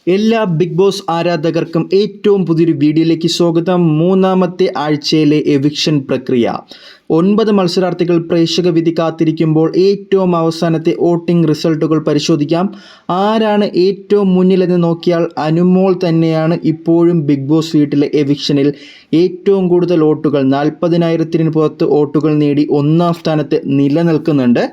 എല്ലാ big boss ആരാധകർക്കും ഏറ്റവും പുതിയൊരു വീഡിയോയിലേക്ക് സ്വാഗതം. മൂന്നാമത്തെ ആഴ്ചയിലെ എവിക്ഷൻ പ്രക്രിയ 9 മത്സരാർത്ഥികൾ പ്രേക്ഷക വിധി കാത്തിരിക്കുമ്പോൾ ഏറ്റവും അവസാനത്തെ വോട്ടിംഗ് റിസൾട്ടുകൾ പരിശോധിക്കാം. ആരാണ് ഏറ്റവും മുന്നിലെന്ന് നോക്കിയാൽ അനുമോൾ തന്നെയാണ് ഇപ്പോഴും ബിഗ് ബോസ് വീട്ടിലെ എവിക്ഷനിൽ ഏറ്റവും കൂടുതൽ വോട്ടുകൾ 40,000-ന് പുറത്ത് വോട്ടുകൾ നേടി ഒന്നാം സ്ഥാനത്ത് നിലനിൽക്കുന്നുണ്ട്.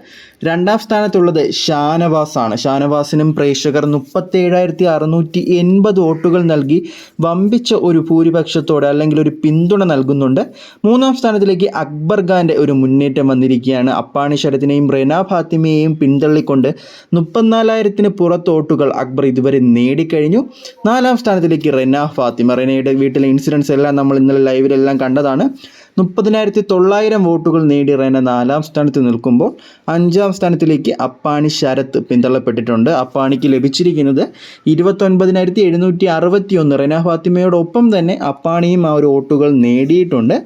രണ്ടാം സ്ഥാനത്തുള്ളത് ഷാനവാസാണ്. ഷാനവാസിനും പ്രേക്ഷകർ 37,680 വോട്ടുകൾ നൽകി വമ്പിച്ച ഒരു ഭൂരിപക്ഷത്തോടെ അല്ലെങ്കിൽ ഒരു പിന്തുണ നൽകുന്നുണ്ട്. മൂന്നാം സ്ഥാനത്തിലേക്ക് അക്ബർ ഖാൻ്റെ ഒരു മുന്നേറ്റം വന്നിരിക്കുകയാണ്. അപ്പാണി ശരത്തിനെയും റെന ഫാത്തിമയെയും പിന്തള്ളിക്കൊണ്ട് 34,000-ന് പുറത്ത് വോട്ടുകൾ അക്ബർ ഇതുവരെ നേടിക്കഴിഞ്ഞു. നാലാം സ്ഥാനത്തിലേക്ക് റെന ഫാത്തിമ. റെനയുടെ വീട്ടിലെ ഇൻസിഡൻസ് എല്ലാം നമ്മൾ ഇന്നലെ ലൈവിലെല്ലാം കണ്ടതാണ്. 30,900 വോട്ടുകൾ നേടി റെന നാലാം സ്ഥാനത്ത് നിൽക്കുമ്പോൾ അഞ്ചാം സ്ഥാനത്തിലേക്ക് അപ്പാണി ശരത്ത് പിന്തള്ളപ്പെട്ടിട്ടുണ്ട്. അപ്പാണിക്ക് ലഭിച്ചിരിക്കുന്നത് 29,761. റെന ഫാത്തിമയോടൊപ്പം തന്നെ അപ്പാണിയും ആ ഒരു വോട്ടുകൾ നേടിയിട്ടുണ്ട്.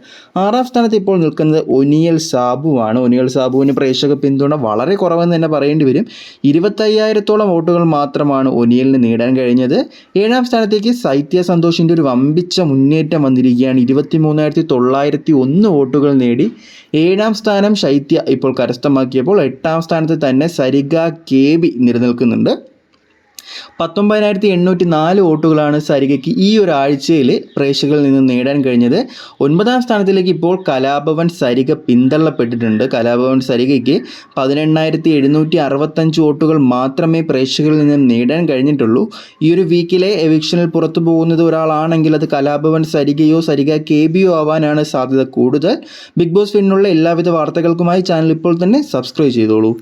ആറാം സ്ഥാനത്ത് ഇപ്പോൾ നിൽക്കുന്നത് ഒനിയൽ സാബുവാണ്. ഒനിയൽ സാബുവിന് പ്രേക്ഷക പിന്തുണ വളരെ കുറവെന്ന് തന്നെ പറയേണ്ടി വരും. 25,000-ഓളം വോട്ടുകൾ മാത്രമാണ് ഒനിയലിന് നേടാൻ കഴിഞ്ഞത്. ഏഴാം സ്ഥാനത്തേക്ക് സൈത്യ സന്തോഷിൻ്റെ ഒരു വമ്പിച്ച മുന്നേറ്റം വന്നിരിക്കുകയാണ്. 23,901 വോട്ടുകൾ നേടി ഏഴാം സ്ഥാനം ശൈത്യ ഇപ്പോൾ കരസ്ഥമാക്കിയപ്പോൾ എട്ടാം സ്ഥാനത്ത് തന്നെ സരിക KB നിലനിൽക്കുന്നുണ്ട്. 19,804 വോട്ടുകളാണ് സരികയ്ക്ക് ഈ ഒരാഴ്ചയിൽ പ്രേക്ഷകരിൽ നിന്ന് നേടാൻ കഴിഞ്ഞത്. ഒൻപതാം സ്ഥാനത്തിലേക്ക് ഇപ്പോൾ കലാഭവൻ സരിക പിന്തള്ളപ്പെട്ടിട്ടുണ്ട്. കലാഭവൻ സരികയ്ക്ക് 18,765 വോട്ടുകൾ മാത്രമേ പ്രേക്ഷകരിൽ നിന്ന് നേടാൻ കഴിഞ്ഞിട്ടുള്ളൂ. ഈ ഒരു വീക്കിലെ എവിക്ഷനിൽ പുറത്തു പോകുന്നത് ഒരാളാണെങ്കിൽ അത് കലാഭവൻ സരികയോ സരിക KBയോ ആവാനാണ് സാധ്യത കൂടുതൽ. ബിഗ് ബോസ് പിന്നുള്ള എല്ലാവിധ വാർത്തകൾക്കുമായി ചാനൽ ഇപ്പോൾ തന്നെ സബ്സ്ക്രൈബ് ചെയ്തോളൂ.